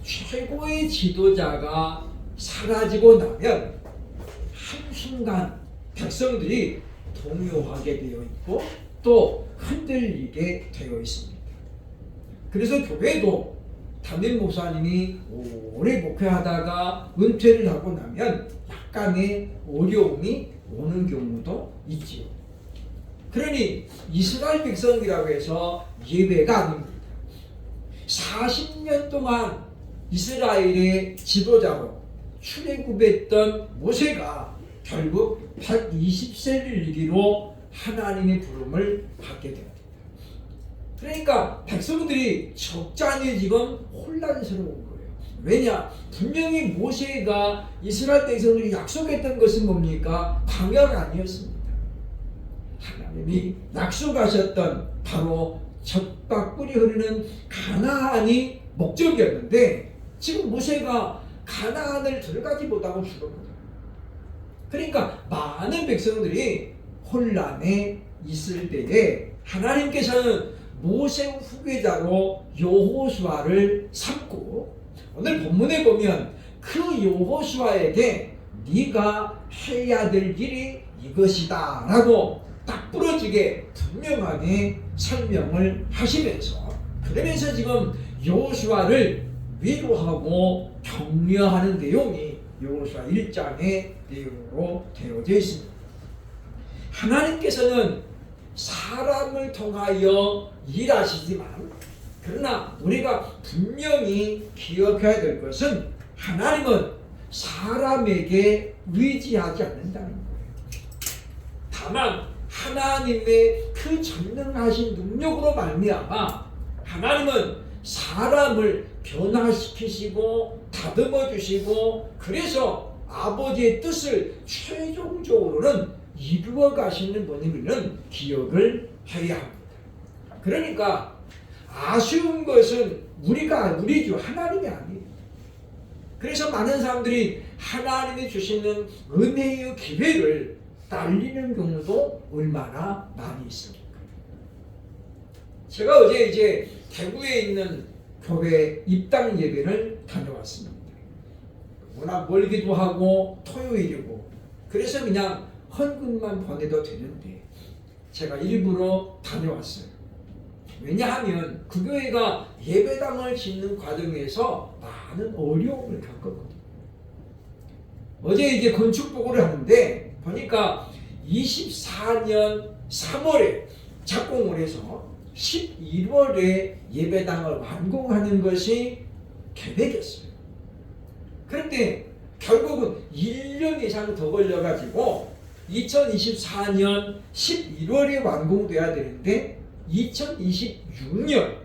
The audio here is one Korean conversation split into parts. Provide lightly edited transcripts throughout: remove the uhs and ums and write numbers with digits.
최고의 지도자가 사라지고 나면 한순간 백성들이 동요하게 되어 있고 또 흔들리게 되어 있습니다. 그래서 교회도 담임 목사님이 오래 목회하다가 은퇴를 하고 나면 약간의 어려움이 오는 경우도 있지요. 그러니 이스라엘 백성이라고 해서 예외가 아닙니다. 40년 동안 이스라엘의 지도자로 출애굽했던 모세가 결국 120세를 이기로 하나님의 부름을 받게 됩니다. 그러니까 백성들이 적잖이 지금 혼란스러운 거예요. 왜냐? 분명히 모세가 이스라엘 백성들이 약속했던 것은 뭡니까? 광야가 아니었습니다. 하나님이 약속하셨던 바로 젖과 꿀이 흐르는 가나안이 목적이었는데 지금 모세가 가나안을 들어가지 못하고 죽었거든요. 그러니까 많은 백성들이 혼란에 있을 때에 하나님께서는 모세 후계자로 여호수아를 삼고 오늘 본문에 보면 그 여호수아에게 네가 해야 될 일이 이것이다 라고 딱 부러지게 분명하게 설명을 하시면서 그러면서 지금 여호수아를 위로하고 격려하는 내용이 여호수아 1장의 내용으로 되어져 있습니다. 하나님께서는 사람을 통하여 일하시지만 그러나 우리가 분명히 기억해야 될 것은 하나님은 사람에게 의지하지 않는다는 거예요. 다만 하나님의 그 전능하신 능력으로 말미암아 하나님은 사람을 변화시키시고 다듬어 주시고 그래서 아버지의 뜻을 최종적으로는 이루어 가시는 분임을 기억을 해야 합니다. 그러니까 아쉬운 것은 우리죠. 하나님이 아니에요. 그래서 많은 사람들이 하나님이 주시는 은혜의 기회를 날리는 경우도 얼마나 많이 있습니까? 제가 어제 이제 대구에 있는 교회 입당 예배를 다녀왔습니다. 워낙 멀기도 하고 토요일이고 그래서 그냥 헌금만 보내도 되는데 제가 일부러 다녀왔어요. 왜냐하면 그 교회가 예배당을 짓는 과정에서 많은 어려움을 겪었거든요. 어제 이제 건축 보고를 하는데 보니까 24년 3월에 착공을 해서 11월에 예배당을 완공하는 것이 계획이었어요. 그런데 결국은 1년 이상 더 걸려가지고 2024년 11월에 완공돼야 되는데 2026년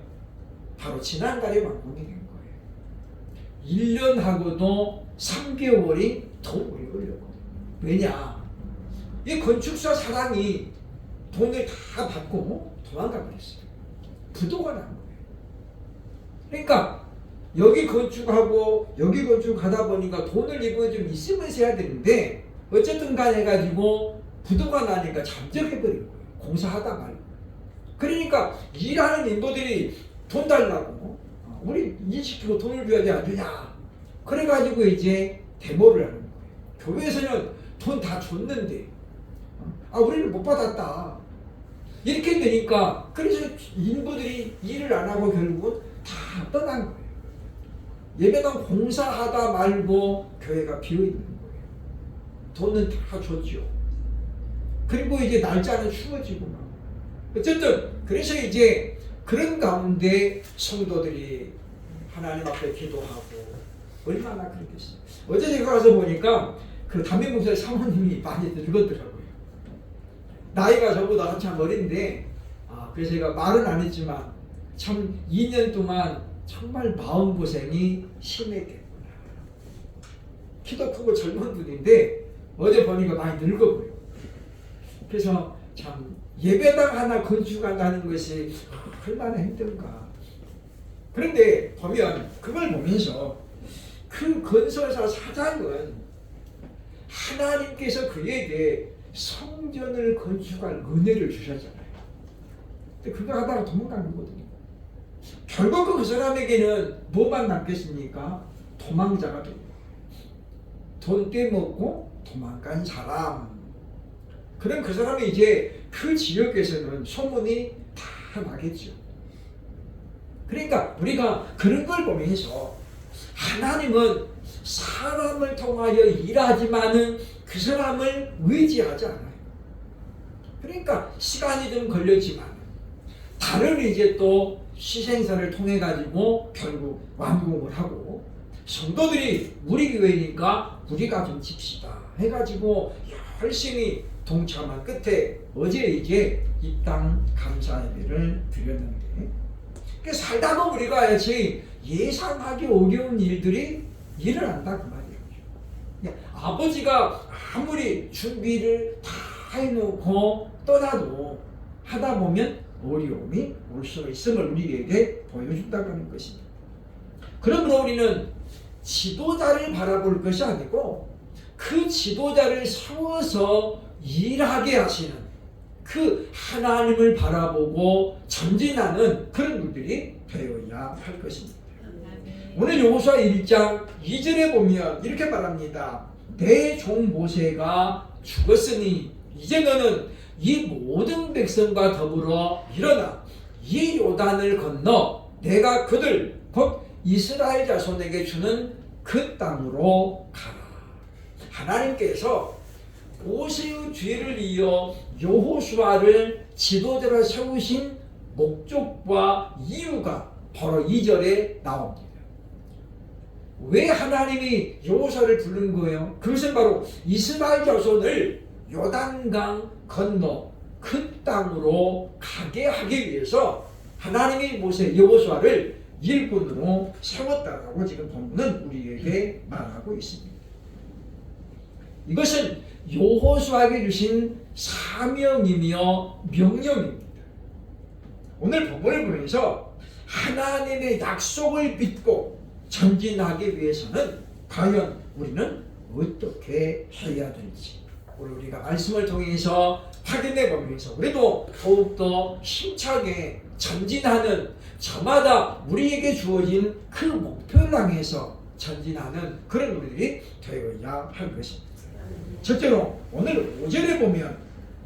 바로 지난달에 완공이 된 거예요. 1년하고도 3개월이 더 오래 걸렸거든요. 왜냐? 이 건축사 사장이 돈을 다 받고 도망가 버렸어요. 부도가 난 거예요. 그러니까 여기 건축하고 여기 건축하다 보니까 돈을 이번에 좀 있으면서 해야 되는데 어쨌든 간에 해가지고 부도가 나니까 잠적해버린 거예요. 공사하다 말고. 그러니까 일하는 인부들이 돈 달라고 우리 일시키고 돈을 줘야 돼 안 주냐. 그래가지고 이제 데모를 하는 거예요. 교회에서는 돈 다 줬는데 우리는 못 받았다. 이렇게 되니까 그래서 인부들이 일을 안 하고 결국은 다 떠난 거예요. 예배당 공사하다 말고 교회가 비어있는 거예요. 돈은 다 줬죠. 그리고 이제 날짜는 추워지고 막. 어쨌든 그래서 이제 그런 가운데 성도들이 하나님 앞에 기도하고 얼마나 그랬겠어요. 어제 제가 가서 보니까 그 담임 목사의 사모님이 많이 늙었더라고요. 나이가 저보다 한참 어린데 그래서 제가 말은 안 했지만 참 2년 동안 정말 마음고생이 심했겠구나. 키도 크고 젊은 분인데 어제 보니까 많이 늙어 보여요. 그래서 참 예배당 하나 건축한다는 것이 얼마나 힘든가. 그런데 보면 그걸 보면서 그 건설사 사장은 하나님께서 그에게 성전을 건축할 은혜를 주셨잖아요. 근데 그거 하다가 도망간 거거든요. 결국 그 사람에게는 뭐만 남겠습니까? 도망자가 됩니다. 돈 떼먹고 도망간 사람. 그럼 그 사람이 이제 그 지역에서는 소문이 다 나겠죠. 그러니까 우리가 그런 걸 보면서 하나님은 사람을 통하여 일하지만은 그 사람을 의지하지 않아요. 그러니까 시간이 좀 걸렸지만 다른 이제 또 시생사를 통해 가지고 결국 완공을 하고, 성도들이 우리 교회니까 우리가 좀 집시다 해가지고 열심히 동참한 끝에 어제 이제 이 땅 감사 예배를 드렸는데, 살다 보면 우리가 예상하기 어려운 일들이 일어난다 그 말이에요. 아버지가 아무리 준비를 다 해놓고 떠나도 하다 보면 어려움이 올 수 있음을 우리에게 보여준다고 하는 것입니다. 그러므로 우리는 지도자를 바라볼 것이 아니고 그 지도자를 세워서 일하게 하시는 그 하나님을 바라보고 전진하는 그런 분들이 되어야 할 것입니다. 오늘 여호수아 1장 2절에 보면 이렇게 말합니다. 내 종 모세가 죽었으니 이제 너는 이 모든 백성과 더불어 일어나 이 요단을 건너 내가 그들 곧 이스라엘 자손에게 주는 그 땅으로 가라. 하나님께서 모세의 뒤를 이어 여호수아를 지도자로 세우신 목적과 이유가 바로 2절에 나옵니다. 왜 하나님이 여호수아를 부른 거예요? 그것은 바로 이스라엘 자손을 요단강 건너 그 땅으로 가게 하기 위해서 하나님이 여호수아를 일꾼으로 세웠다라고 지금 본문은 우리에게 말하고 있습니다. 이것은 여호수아에게 주신 사명이며 명령입니다. 오늘 본문을 보면서 하나님의 약속을 믿고 전진하기 위해서는 과연 우리는 어떻게 해야 될지 오늘 우리가 말씀을 통해서 확인해 보면서 우리도 더욱더 힘차게 전진하는, 저마다 우리에게 주어진 그 목표를 향해서 전진하는 그런 우리들이 되어야 할 것입니다. 첫째로 오늘 5절에 보면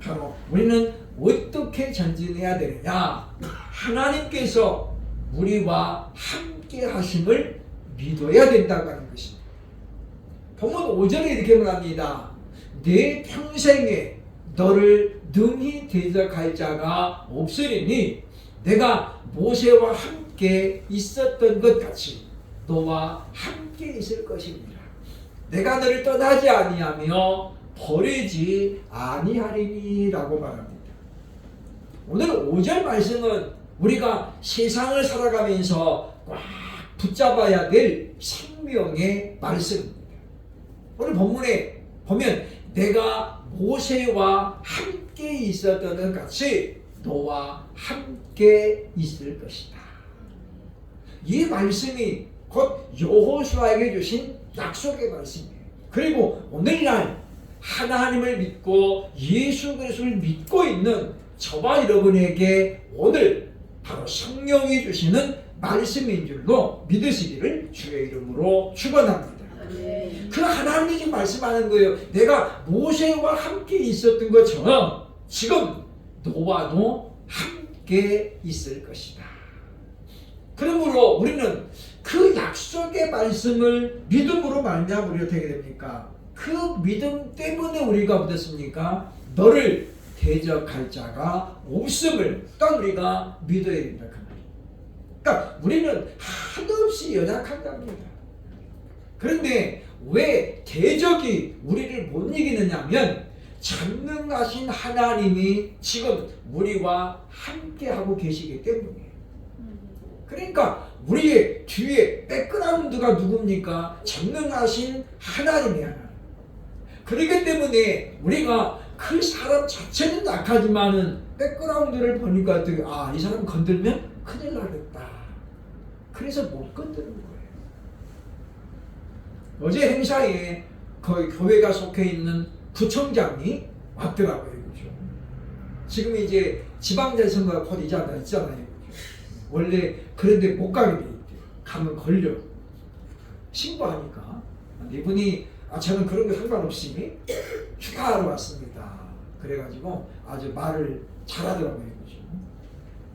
바로 우리는 어떻게 전진해야 되느냐, 하나님께서 우리와 함께 하심을 믿어야 된다고 하는 것입니다. 본문 5절에 이렇게 말합니다. 내 평생에 너를 능히 대적할 자가 없으리니 내가 모세와 함께 있었던 것 같이 너와 함께 있을 것입니다. 내가 너를 떠나지 아니하며 버리지 아니하리니라고 말합니다. 오늘 5절 말씀은 우리가 세상을 살아가면서 꽉 붙잡아야 될 생명의 말씀입니다. 오늘 본문에 보면 내가 모세와 함께 있었던 것 같이 너와 함께 있을 것이다. 이 말씀이 곧 여호수아에게 주신 약속의 말씀이에요. 그리고 오늘날 하나님을 믿고 예수 그리스도를 믿고 있는 저와 여러분에게 오늘 바로 성령이 주시는 말씀인 줄로 믿으시기를 주의 이름으로 축원합니다. 그 하나님이 지금 말씀하는 거예요. 내가 모세와 함께 있었던 것처럼 지금 너와도 함께 있을 것이다. 그러므로 우리는 그 약속의 말씀을 믿음으로 말미암아 우리가 되게 됩니까? 그 믿음 때문에 우리가 어떻습니까? 너를 대적할 자가 없음을 또 우리가 믿어야 된다. 그러니까 우리는 한없이 연약한 겁니다. 그런데 왜 대적이 우리를 못 이기느냐면 전능하신 하나님이 지금 우리와 함께하고 계시기 때문이에요. 그러니까 우리의 뒤에 백그라운드가 누굽니까? 전능하신 하나님이 하나님. 그렇기 때문에 우리가 그 사람 자체는 약하지만은 백그라운드를 보니까 이 사람 건들면 큰일 나겠다. 그래서 못 건드는 거예요. 어제 행사에 거의 교회가 속해 있는 부총장이 왔더라고요. 그죠? 지금 이제 지방자선거가 곧 있잖아요. 원래 그런데 못 가게 돼 있대요. 가면 걸려. 신고하니까. 이분이 저는 그런 거 상관없이 축하하러 왔습니다. 그래가지고 아주 말을 잘하더라고요.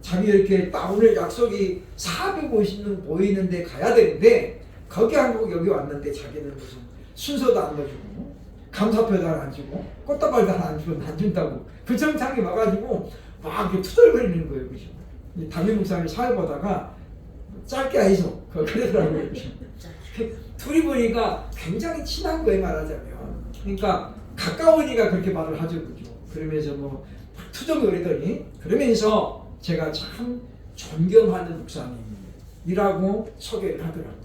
자기 이렇게 딱 오늘 약속이 450명 보이는데 가야 되는데 거기 안 가고 여기 왔는데 자기는 무슨 순서도 안 넣어주고 감사표도 안 주고 꽃다발도 안 준다고 부정창이 와가지고 막 이렇게 투덜거리는 거예요. 그죠? 담임 목사님 사회 보다가 짧게 해서 그러더라고요. 둘이 보니까 굉장히 친한 거예요, 말하자면. 그러니까 가까우니까 그렇게 말을 하죠. 그죠? 그러면서 뭐 투덜거리더니 그러면서 제가 참 존경하는 목사님이라고 소개를 하더라고요.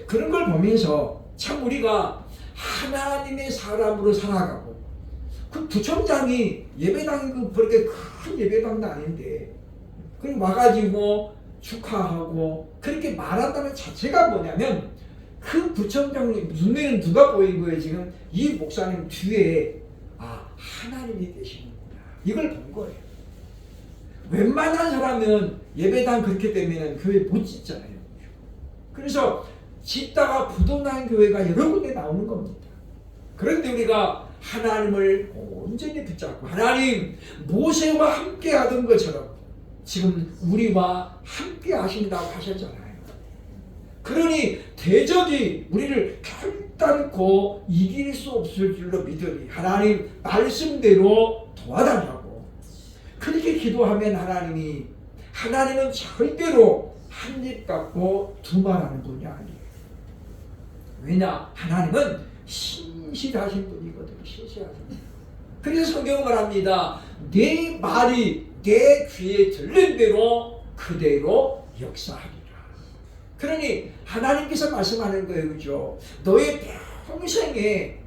그런 걸 보면서 참 우리가 하나님의 사람으로 살아가고 그 부총장이 예배당이 그렇게 큰 예배당도 아닌데 그리고 와가지고 축하하고 그렇게 말한다는 자체가 뭐냐면 그 부총장님 눈에는 누가 보인 거예요. 지금 이 목사님 뒤에 하나님이 계시는구나 이걸 본 거예요. 웬만한 사람은 예배당 그렇게 되면 교회 못 짓잖아요. 그래서 짓다가 부도난 교회가 여러 군데 나오는 겁니다. 그런데 우리가 하나님을 온전히 붙잡고 하나님 모세와 함께 하던 것처럼 지금 우리와 함께 하신다고 하셨잖아요. 그러니 대적이 우리를 결단코 이길 수 없을 줄로 믿으니 하나님 말씀대로 도와달라고 그렇게 기도하면 하나님은 절대로 한 입 갖고 두 말하는 분이 아니에요. 왜냐? 하나님은 신실하신 분이거든요. 신실하신 분. 그래서 성경은 말합니다. 내 말이 내 귀에 들린 대로 그대로 역사하리라. 그러니 하나님께서 말씀하는 거예요. 그죠? 너의 평생에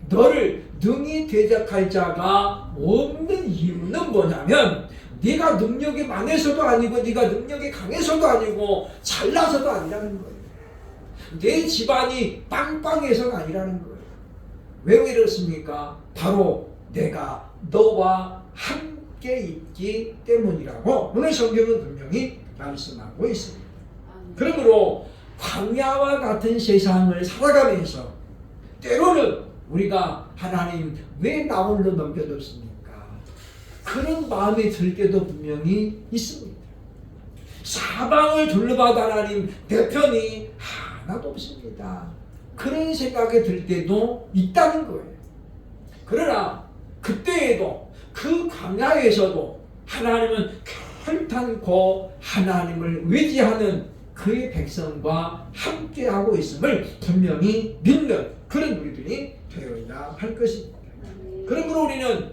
너를 능히 대적할 자가 없는 이유는 뭐냐면 네가 능력이 많아서도 아니고 네가 능력이 강해서도 아니고 잘나서도 아니라는 거예요. 내 집안이 빵빵해서가 아니라는 거예요. 왜 이렇습니까? 바로 내가 너와 함께 있기 때문이라고 오늘 성경은 분명히 말씀하고 있습니다. 그러므로 광야와 같은 세상을 살아가면서 때로는 우리가 하나님 왜 나 홀로 넘겨뒀습니까? 그런 마음이 들 때도 분명히 있습니다. 사방을 둘러봐도 하나님 내 편이 하나도 없습니다. 그런 생각이 들 때도 있다는 거예요. 그러나 그때에도 그 광야에서도 하나님은 결단코 하나님을 의지하는 그의 백성과 함께하고 있음을 분명히 믿는 그런 우리들이 되어야 할 것입니다. 그러므로 우리는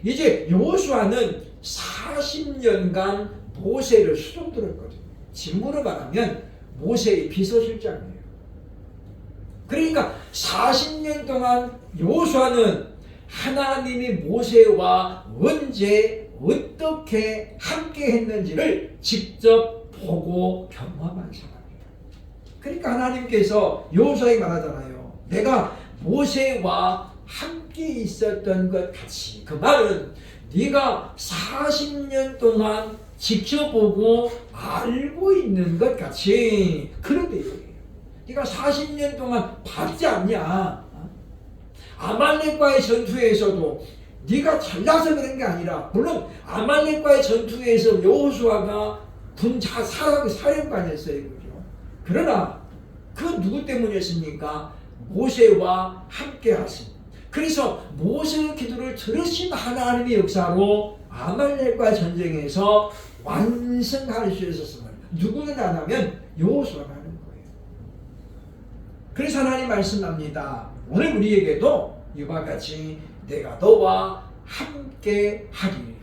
이제 여호수아는 40년간 모세를 수종들었거든요. 진무로 말하면 모세의 비서실장이에요. 그러니까 40년 동안 여호수아는 하나님이 모세와 언제 어떻게 함께 했는지를 직접 보고 경험한 사람이에요. 그러니까 하나님께서 여호수아에게 말하잖아요. 내가 모세와 함께 있었던 것 같이. 그 말은 네가 40년 동안 지켜보고 알고 있는 것 같이. 그런데 네가 40년 동안 봤지 않냐? 아말렉과의 전투에서도 네가 잘나서 그런 게 아니라 물론 아말렉과의 전투에서 여호수아가 사령관이었어요. 그죠? 그러나 그 누구 때문이었습니까? 모세와 함께 하신. 그래서 모세의 기도를 들으신 하나님의 역사로 아말렉과 전쟁에서 완성할 수 있었음을 누구는 안 하면 여호수아가 하는 거예요. 그래서 하나님 말씀합니다. 오늘 우리에게도 이와 같이 내가 너와 함께 하리니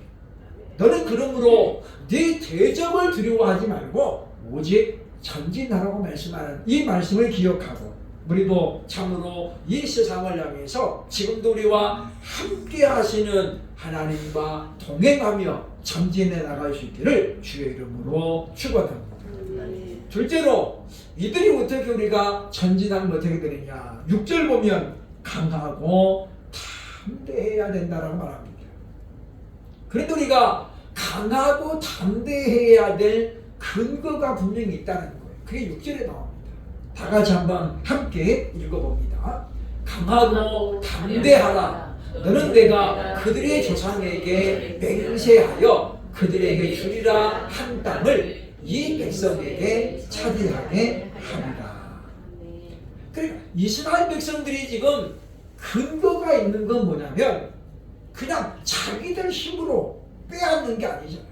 너는 그러므로 네 대적을 두려워하지 말고 오직 전진하라고 말씀하는 이 말씀을 기억하고 우리도 참으로 이 세상을 향해서 지금도 우리와 함께 하시는 하나님과 동행하며 전진해 나갈 수 있기를 주의 이름으로 축원합니다. 둘째로 이들이 어떻게 우리가 전진하면 어떻게 되느냐. 6절 보면 강하고 담대해야 된다라고 말합니다. 그런데 우리가 강하고 담대해야 될 근거가 분명히 있다는 거예요. 그게 6절에 나옵니다. 다 같이 한번 함께 읽어봅니다. 강하고 담대하라. 너는 내가 그들의 조상에게 맹세하여 그들에게 주리라 한 땅을 이 백성에게 차지하게 하리라. 그러니까 이스라엘 백성들이 지금 근거가 있는 건 뭐냐면 그냥 자기들 힘으로 빼앗는 게 아니잖아요.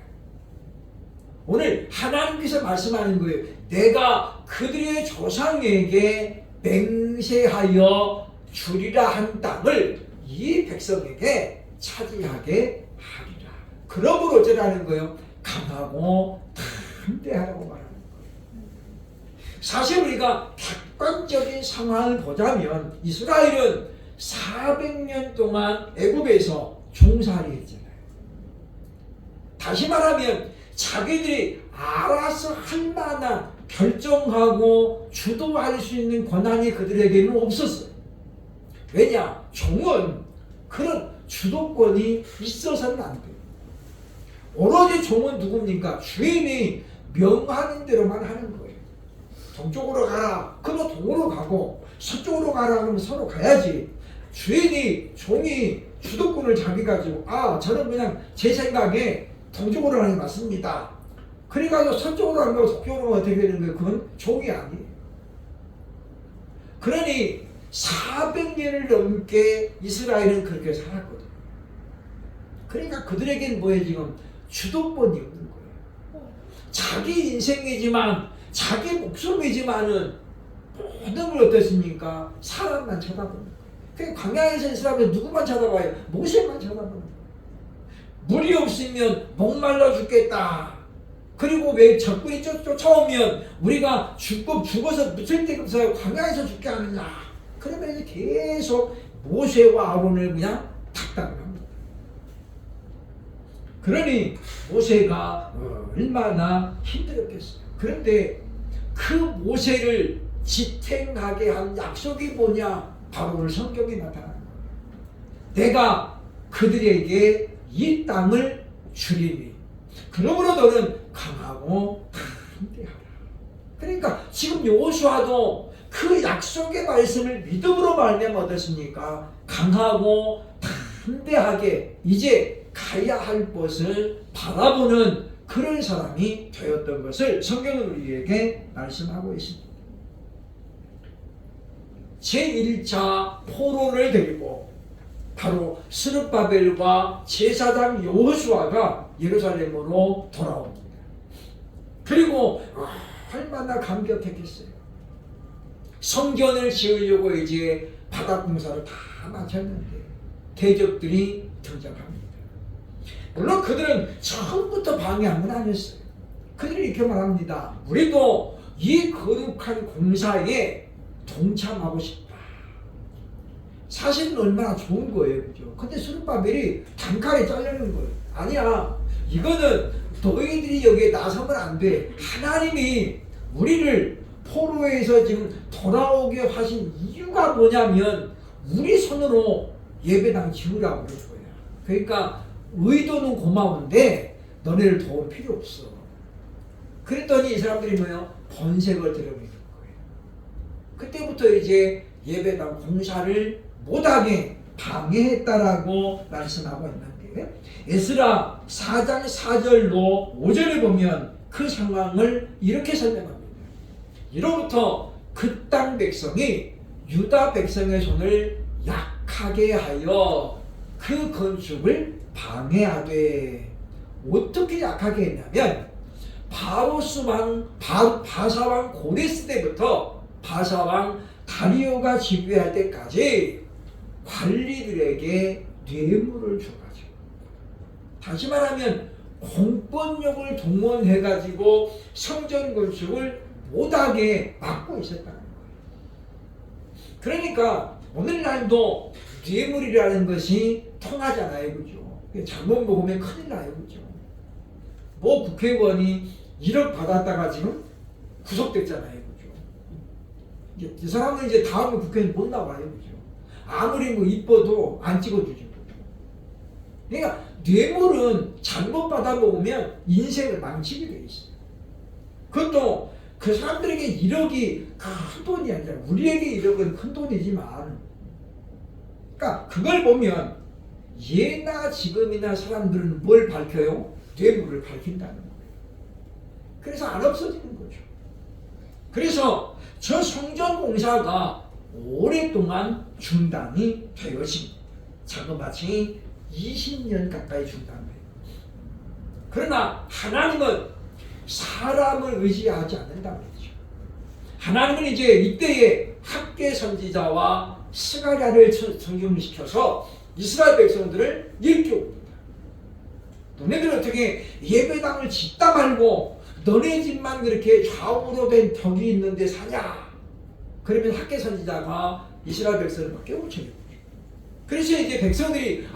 오늘 하나님께서 말씀하는 거예요. 내가 그들의 조상에게 맹세하여 주리라 한 땅을 이 백성에게 차지하게 하리라. 그러므로 어쩌라는 거예요? 강하고 담대하라고 말하는 거예요. 사실 우리가 객관적인 상황을 보자면 이스라엘은 400년 동안 애굽에서 종살이 했잖아요. 다시 말하면 자기들이 알아서 할 만한 결정하고 주도할 수 있는 권한이 그들에게는 없었어요. 왜냐? 종은 그런 주도권이 있어서는 안 돼요. 오로지 종은 누굽니까? 주인이 명하는 대로만 하는 거예요. 동쪽으로 가라. 그러면 동으로 가고 서쪽으로 가라. 그러면 서로 가야지. 주인이 종이 주도권을 자기 가지고 저는 그냥 제 생각에 동쪽으로 가는 게 맞습니다. 그러니까 서쪽으로 안 가고 동쪽으로 어떻게 되는 거예요? 그건 종이 아니에요. 그러니 400년을 넘게 이스라엘은 그렇게 살았거든요. 그러니까 그들에게는 뭐예요? 지금 주도권이 없는 거예요. 자기 인생이지만 자기 목숨이지만은 모든 걸 어떻습니까? 사람만 쳐다보는 거예요. 그러니까 광야에서 이스라엘은 누구만 쳐다봐요? 모세만 쳐다보는 거예요. 물이 없으면 목말라 죽겠다. 그리고 왜 적군이 쫓아오면 우리가 죽어서 묻힐 데가 없어요. 광야에서 죽게 하느냐. 그러면 이제 계속 모세와 아론을 그냥 탁당을 합니다. 그러니 모세가 얼마나 힘들었겠어요. 그런데 그 모세를 지탱하게 한 약속이 뭐냐? 바로 오늘 성경에 나타나는 거예요. 내가 그들에게 이 땅을 주리니 그러므로 너는 강하고 담대하라. 그러니까 지금 여호수아도 그 약속의 말씀을 믿음으로 말미암아 어떻습니까? 강하고 담대하게 이제 가야 할 것을 바라보는 그런 사람이 되었던 것을 성경은 우리에게 말씀하고 있습니다. 제1차 포로를 데리고 바로 스룹바벨과 제사장 여호수아가 예루살렘으로 돌아옵니다. 그리고 얼마나 감격했겠어요. 성전을 지으려고 이제 바닥 공사를 다 마쳤는데 대적들이 등장합니다. 물론 그들은 처음부터 방해한 건 아니었어요. 그들이 이렇게 말합니다. 우리도 이 거룩한 공사에 동참하고 싶다. 사실은 얼마나 좋은 거예요. 그죠? 근데 스룹바벨이 단칼에 잘리는 거예요. 아니야. 이거는 너희들이 여기에 나서면 안 돼. 하나님이 우리를 포로에서 지금 돌아오게 하신 이유가 뭐냐면 우리 손으로 예배당 지으라고 그럴 거야. 그러니까 의도는 고마운데 너네를 도울 필요 없어. 그랬더니 이 사람들이 뭐예요? 번색을 들여놓는 거예요. 그때부터 이제 예배당 공사를 못하게 방해했다라고 말씀하고 있는데 에스라 4장 4절로 5절에 보면 그 상황을 이렇게 설명합니다. 이로부터 그 땅 백성이 유다 백성의 손을 약하게 하여 그 건축을 방해하되 어떻게 약하게 했냐면 바사왕 고레스 때부터 바사왕 다리오가 지배할 때까지 관리들에게 뇌물을 줘가지고 다시 말하면 공권력을 동원해가지고 성전 건축을 못하게 막고 있었다는 거예요. 그러니까 오늘날도 뇌물이라는 것이 통하잖아요. 그죠? 잘못 먹으면 큰일 나요. 그죠? 뭐 국회의원이 1억 받았다가 지금 구속됐잖아요. 그죠? 이 사람은 이제 다음에 국회의원 못 나와요. 그죠? 아무리 뭐 이뻐도 안 찍어주죠. 그러니까 뇌물은 잘못 받아먹으면 인생을 망치게 돼 있어요. 그것도 그 사람들에게 1억이 큰 돈이 아니라 우리에게 1억은 큰 돈이지만, 그러니까 그걸 보면 예나 지금이나 사람들은 뭘 밝혀요? 뇌물을 밝힌다는 거예요. 그래서 안 없어지는 거죠. 그래서 저 성전 공사가 오랫동안 중단이 되어집니다. 자그마치 20년 가까이 중단돼요. 그러나 하나님은 사람을 의지하지 않는다 말이죠. 하나님은 이제 이때에 학개 선지자와 스가랴를 성경시켜서 이스라엘 백성들을 일깨웁니다. 너네들 어떻게 예배당을 짓다 말고 너네 집만 그렇게 좌우로 된 벽이 있는데 사냐? 그러면 학개 선지자가 이스라엘 백성을 막 깨우쳐요. 그래서 이제 백성들이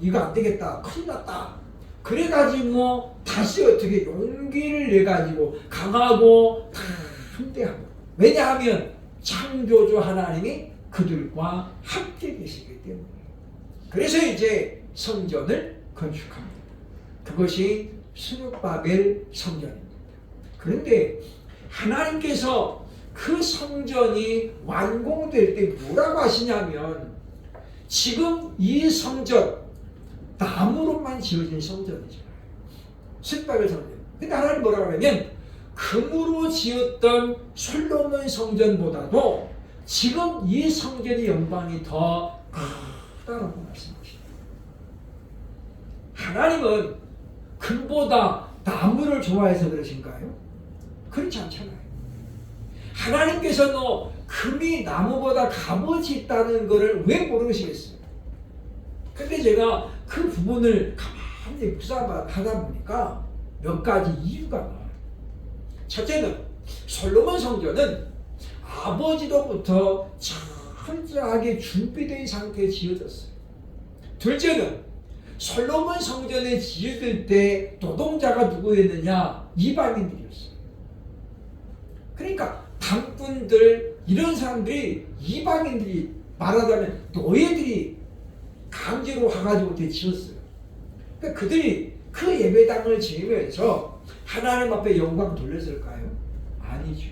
이거 안 되겠다, 큰일 났다. 그래가지고 다시 어떻게 용기를 내가지고 강하고 함대하고, 왜냐하면 창조주 하나님이 그들과 함께 계시기 때문에. 그래서 이제 성전을 건축합니다. 그것이 스룹바벨 성전입니다. 그런데 하나님께서 그 성전이 완공될 때 뭐라고 하시냐면, 지금 이 성전 나무로만 지어진 성전이잖아요. 스룹바벨 성전. 근데 하나님 뭐라고 하냐면 금으로 지었던 솔로몬 성전보다도 지금 이 성전의 영광이 더 크다라고 말씀하십니다. 하나님은 금보다 나무를 좋아해서 그러신가요? 그렇지 않잖아요. 하나님께서도 금이 나무보다 값어치 있다는 것을 왜 모르시겠어요? 근데 제가 그 부분을 가만히 묵상하다 보니까 몇 가지 이유가 나와요. 첫째는 솔로몬 성전은 아버지로부터 철저하게 준비된 상태에 지어졌어요. 둘째는 솔로몬 성전에 지어질 때 노동자가 누구였느냐? 이방인들이었어요. 그러니까 당꾼들 이런 사람들이, 이방인들이, 말하자면 노예들이 강제로 와가지고 지었어요. 그러니까 그들이 그 예배당을 지으면서 하나님 앞에 영광 돌렸을까요? 아니죠.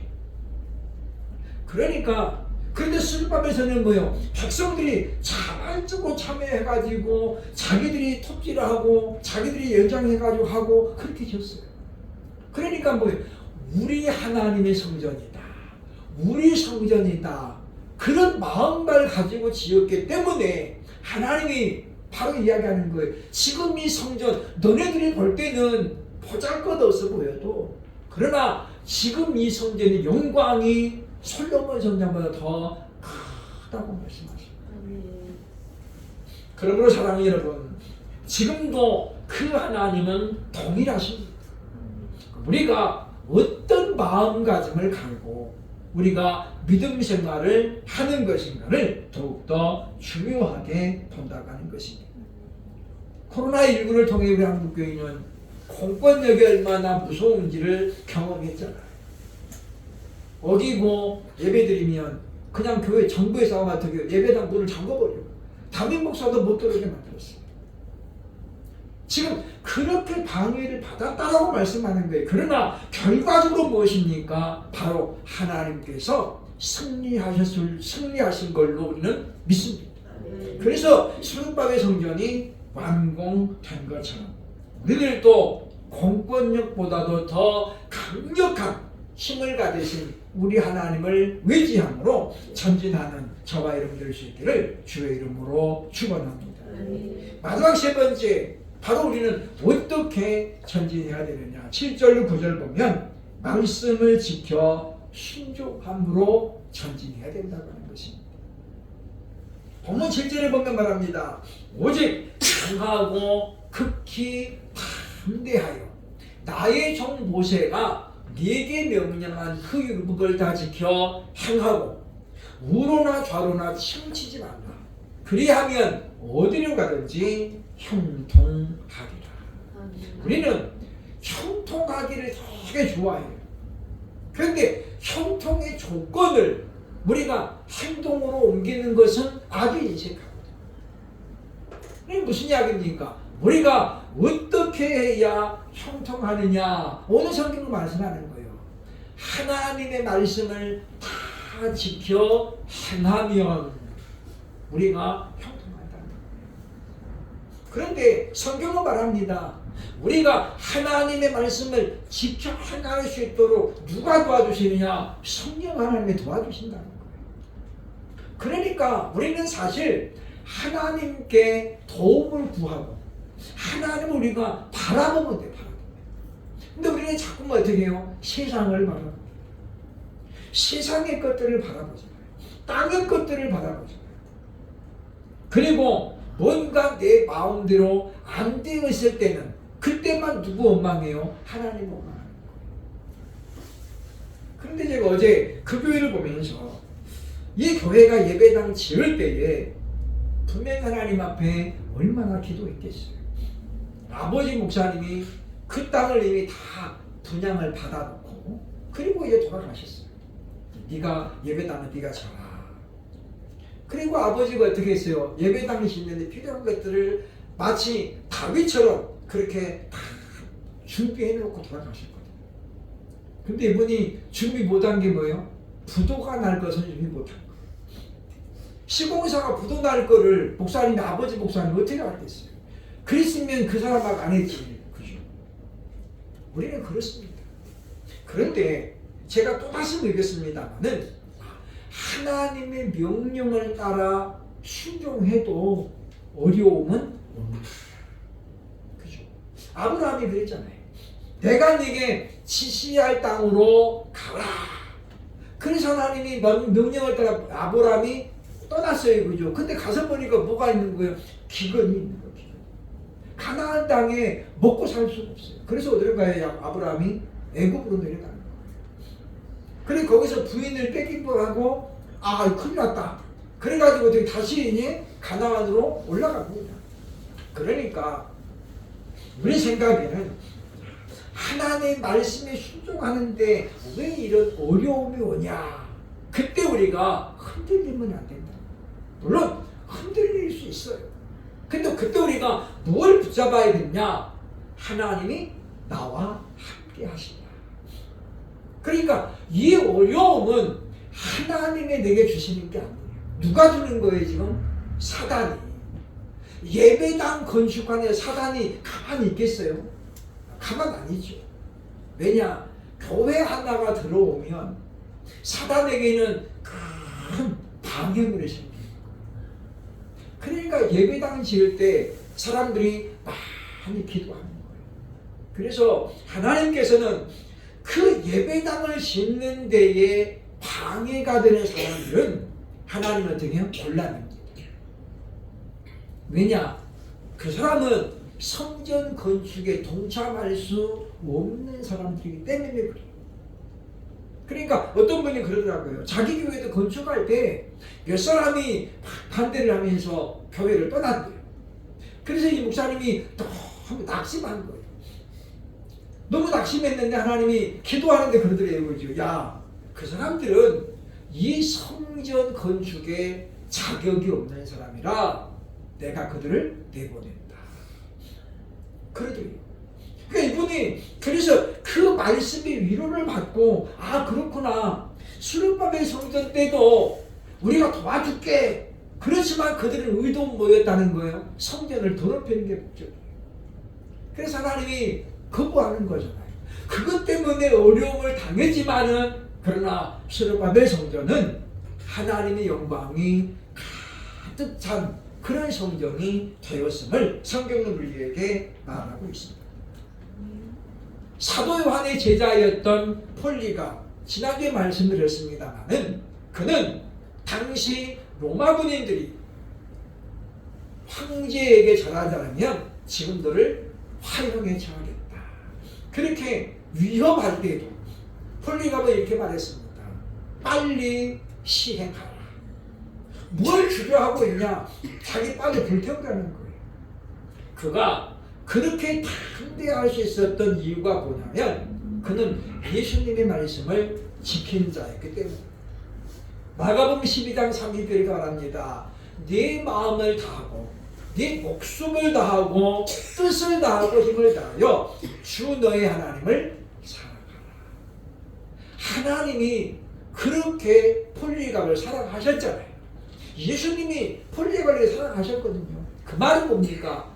그러니까 그런데 스룹바벨에서는 뭐요? 백성들이 자발적으로 참여해가지고 자기들이 톱질을 하고 자기들이 연장해가지고 하고 그렇게 지었어요. 그러니까 뭐요? 우리 하나님의 성전이다, 우리 성전이다, 그런 마음을 가지고 지었기 때문에 하나님이 바로 이야기하는 거예요. 지금 이 성전 너네들이 볼 때는 보잘것없어 보여도, 그러나 지금 이 성전의 영광이 솔로몬 성전보다 더 크다고 말씀하십니다. 그러므로 사랑하는 여러분, 지금도 그 하나님은 동일하십니다. 우리가 어떤 마음가짐을 가지고 우리가 믿음 생활을 하는 것인가를 더욱더 중요하게 본다고 하는 것입니다. 코로나19를 통해 우리 한국교회는 공권력이 얼마나 무서운지를 경험했잖아요. 어기고 예배드리면 그냥 교회 정부에서 어떻게 예배당 문을 잠궈버리고 담임 목사도 못 들어오게 만들었어요. 지금 그렇게 방해를 받았다라고 말씀하는 거예요. 그러나 결과적으로 무엇입니까? 바로 하나님께서 승리하신 걸로 우리는 믿습니다. 그래서 스룹바벨 성전이 완공된 것처럼 우리들도 공권력보다도 더 강력한 힘을 가지신 우리 하나님을 의지함으로 전진하는 저와 여러분들 될 수 있기를 주의 이름으로 축원합니다. 마지막 세 번째, 바로 우리는 어떻게 전진해야 되느냐. 7절 9절 보면 말씀을 지켜 순종함으로 전진해야 된다고 하는 것입니다. 본문 7절에 보면 말합니다. 오직 강하고 극히 담대하여 나의 종 모세가 네게 명령한 그 율법을 다 지켜 행하고 우로나 좌로나 치우치지 말라. 그리하면 어디로 가든지 형통하리라. 우리는 형통하기를 되게 좋아해요. 그런데 형통의 조건을 우리가 행동으로 옮기는 것은 아주 인색하거든요. 이게 무슨 이야기입니까? 우리가 어떻게 해야 형통하느냐? 오늘 성경은 말씀하는 거예요. 하나님의 말씀을 다 지켜 행하면 우리가 형통한다. 그런데 성경은 말합니다. 우리가 하나님의 말씀을 지켜 행할 수 있도록 누가 도와주시느냐? 성령 하나님이 도와주신다는 거예요. 그러니까 우리는 사실 하나님께 도움을 구하고 하나님을 우리가 바라보면 돼요. 근데 우리는 자꾸만 어떻게 해요? 세상을 바라보고 세상의 것들을 바라보잖아요. 땅의 것들을 바라보잖아요. 그리고 뭔가 내 마음대로 안 되었을 때는 그때만 누구 원망해요? 하나님 원망하는 거예요. 그런데 제가 어제 그 교회를 보면서 이 교회가 예배당 지을 때에 분명히 하나님 앞에 얼마나 기도했겠어요. 아버지 목사님이 그 땅을 이미 다 분양을 받아놓고 그리고 이제 돌아가셨어요. 네가 예배당은 네가 져라. 그리고 아버지가 어떻게 했어요? 예배당이 짓는데 필요한 것들을 마치 다윗처럼 그렇게 다 준비해놓고 돌아가셨거든요. 근데 이분이 준비 못한 게 뭐예요? 부도가 날 것을 준비 못한 거예요. 시공사가 부도 날 거를 목사님이 아버지 목사님 어떻게 알겠어요? 그랬으면 그 사람하고 안 했지. 그죠? 우리는 그렇습니다. 그런데 제가 또다시 느꼈습니다만은 하나님의 명령을 따라 순종해도 어려움은 옵니다. 그죠? 아브라함이 그랬잖아요. 내가 네게 지시할 땅으로 가라. 그래서 하나님이 명령을 따라 아브라함이 떠났어요. 그죠? 근데 가서 보니까 뭐가 있는 거예요? 기근이 있는 거예요. 기근. 가나안 땅에 먹고 살 수가 없어요. 그래서 어디로 가요? 아브라함이 애굽으로 내려가는 거예요. 그래 거기서 부인을 뺏기고 아 큰일 났다. 그래가지고 어떻게 다시 이제 가나안으로 올라갑니다. 그러니까 우리 생각에는 하나님의 말씀에 순종하는데 왜 이런 어려움이 오냐? 그때 우리가 흔들리면 안 된다. 물론 흔들릴 수 있어요. 근데 그때 우리가 뭘 붙잡아야 되냐? 하나님이 나와 함께 하신다. 그러니까 이 어려움은 하나님이 내게 주시는 게 아니에요. 누가 주는 거예요 지금? 사단이. 예배당 건축하는 사단이 가만히 있겠어요? 가만 아니죠. 왜냐? 교회 하나가 들어오면 사단에게는 큰 방해물이 생깁니다. 그러니까 예배당 지을 때 사람들이 많이 기도하는 거예요. 그래서 하나님께서는 그 예배당을 짓는 데에 방해가 되는 사람들은 하나님은 어떻게 해요? 곤란합니다. 왜냐? 그 사람은 성전 건축에 동참할 수 없는 사람들이기 때문에 그래요. 그러니까 어떤 분이 그러더라고요. 자기 교회도 건축할 때 몇 사람이 반대를 하면서 교회를 떠났대요. 그래서 이 목사님이 너무 낙심한 거예요. 너무 낙심했는데 하나님이 기도하는데 그러더래요. 그죠? 야, 그 사람들은 이 성전 건축에 자격이 없는 사람이라 내가 그들을 내보낸다. 그러더래요. 그러니까 이분이 그래서 그 말씀의 위로를 받고 아 그렇구나. 수르바벨 성전 때도 우리가 도와줄게. 그렇지만 그들은 의도 뭐였다는 거예요? 성전을 더럽히는 게 목적이에요. 그래서 하나님이 거부하는 거잖아요. 그것 때문에 어려움을 당했지만은 그러나 수르바벨 성전은 하나님의 영광이 가득 찬 그런 성전이 되었음을 성경은 우리에게 말하고 있습니다. 사도 요한의 제자였던 폴리가 지난주에 말씀드렸습니다마는 그는 당시 로마 군인들이 황제에게 절하자면 지금들을 화형에 처하겠다. 그렇게 위협할 때도 폴리가 이렇게 말했습니다. 빨리 시행하라. 뭘 주저하고 있냐? 자기 빨리 불태우라는 거예요. 그가 그렇게 담대할 수 있었던 이유가 뭐냐면 그는 예수님의 말씀을 지킨 자였기 때문에 마가복음 12장 30절에 말합니다. 네 마음을 다하고 네 목숨을 다하고 뜻을 다하고 힘을 다하여 주 너의 하나님을 사랑하라. 하나님이 그렇게 폴리갑을 사랑하셨잖아요. 예수님이 폴리갑을 사랑하셨거든요. 그 말은 뭡니까?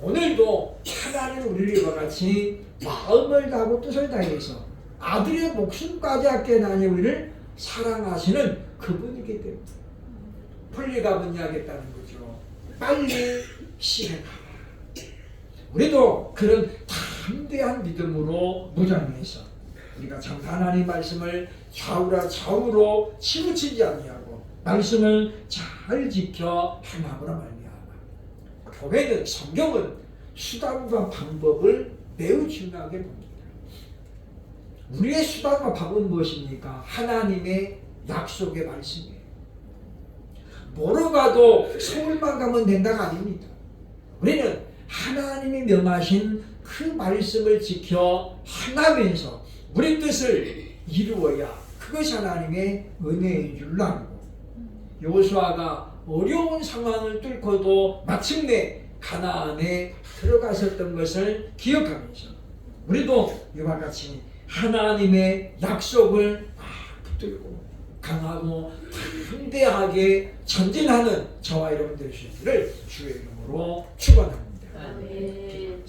오늘도 하나님은 우리를 이와 같이 마음을 다하고 뜻을 다해서 아들의 목숨까지 아껴나니 우리를 사랑하시는 그분이기 때문에 폴리갑은 이야기했다는 거죠. 빨리 실행하라. 우리도 그런 담대한 믿음으로 무장해서 우리가 참 하나님 말씀을 좌우로 치우치지 아니하고 말씀을 잘 지켜 행함으로 말미암아 교회는 성경은 수단과 방법을 매우 중요하게 봅니다. 우리의 수단과 방법은 무엇입니까? 하나님의 약속의 말씀이에요. 뭐로 가도 서울만 가면 된다가 아닙니다. 우리는 하나님이 명하신 그 말씀을 지켜 행하면서 우리 뜻을 이루어야 그것이 하나님의 은혜인 줄로 알고 여호수아가 어려운 상황을 뚫고도 마침내 가나안에 들어갔었던 것을 기억하면서 우리도 이와 같이 하나님의 약속을 붙들고 강하고 담대하게 전진하는 저와 여러분 되시기를 주의 이름으로 축원합니다. 아멘.